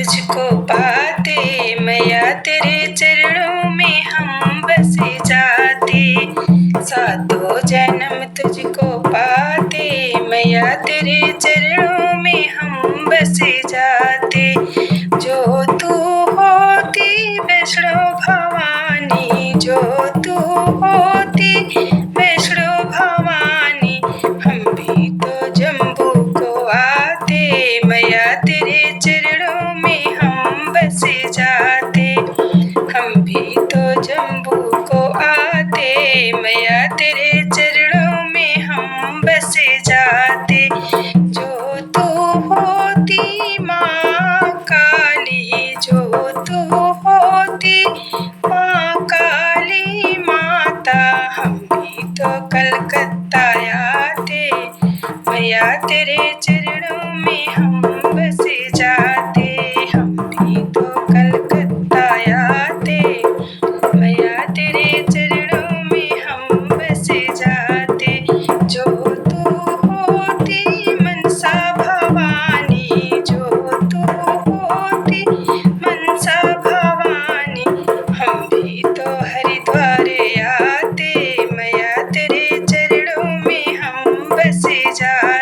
तुझको पाते मैया तेरे चरणों में हम बस जाते। सातों जन्म तुझको पाते मैया तेरे चरणों में हम बस जाते। जो तू होती वैष्णो भवानी, जो तू होती वैष्णो भवानी, हम भी तो जम्बू को आते मैया तेरे चरणों में हम बस जाते। हम भी तो जम्बू को आते मैया तेरे चरणों में हम बस जाते। जो तू होती माँ काली, जो तू होती माँ काली माता, हम भी तो कलकत्ता आते मैया तेरे चरणों में हम बस जाते। हम भी तो कलकत्ता आते मैया तेरे चरणों में हम बस जाते। जो तू होती मनसा भवानी, जो तू होती मनसा भवानी, हम भी तो हरिद्वार आते मैया तेरे चरणों में हम बस जाते।